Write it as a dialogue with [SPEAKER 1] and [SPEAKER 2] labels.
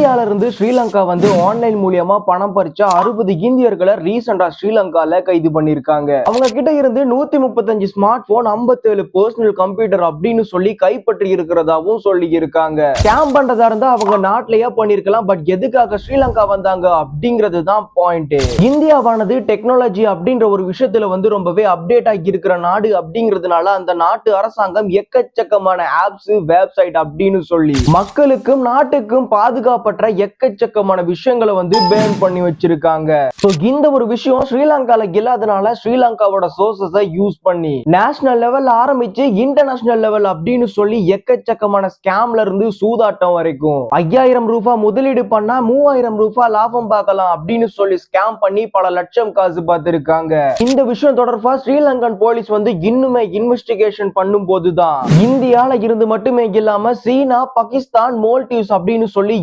[SPEAKER 1] இந்தியால இருந்து ஸ்ரீலங்கா வந்து ஆன்லைன் மூலியமா பணம் பறிச்ச 60 இந்தியர்களை ரீசெண்டா ஸ்ரீலங்கால கைது பண்ணிருக்காங்க. அவங்க கிட்ட இருந்து 135 ஸ்மார்ட் போன், 57 பர்சனல் கம்ப்யூட்டர் அப்படின்னு சொல்லி கைப்பற்றி இருக்கிறதாவும் சொல்லி இருக்காங்க. ஸ்கேம் பண்றதா இருந்தா அவங்க நாட்டிலேயே பண்ணிருக்கலாம். பட் எதுக்காக ஸ்ரீலங்கா வந்தாங்க அப்படிங்கிறது தான் பாயிண்ட். இந்தியாவானது டெக்னாலஜி அப்படின்ற ஒரு விஷயத்துல வந்து ரொம்பவே அப்டேட் ஆகி இருக்கிற நாடு அப்படிங்கிறதுனால அந்த நாட்டு அரசாங்கம் எக்கச்சக்கமான ஆப்ஸ், வெப்சைட் அப்படின்னு சொல்லி மக்களுக்கும் நாட்டுக்கும் பாதுகாப்பற்ற எக்கச்சக்கமான விஷயங்களை வந்து பேன் பண்ணி வச்சிருக்காங்க. சோ இந்த ஒரு விஷயம் ஸ்ரீலங்கால இல்லாதனால ஸ்ரீலங்காவோட சோர்சஸை யூஸ் பண்ணி நேஷனல் லெவல் ஆரம்பிச்சு இன்டர்நேஷனல் லெவல் அப்படின்னு சொல்லி எக்கச்சக்கமான ஸ்கேம்ல இருந்து சூதாட்டம் வரைக்கும் 5000 ரூபாய் முதலீடு பண்ணா 3000 ரூபாய் லாபம் பார்க்கலாம் அப்படின்னு சொல்லி ஸ்கேம் பண்ணி பல லட்சம் காசு பார்த்திருக்காங்க. இந்த விஷயம் தொடர்பா ஸ்ரீலங்கன் போலீஸ் வந்து இன்னுமே இன்வெஸ்டிகேஷன் பண்ணும் போதுதான் இந்தியால இருந்து மட்டுமே இல்லாம சீனா, பாகிஸ்தான், மால்டீவ்ஸ் அப்படின்னு சொல்லி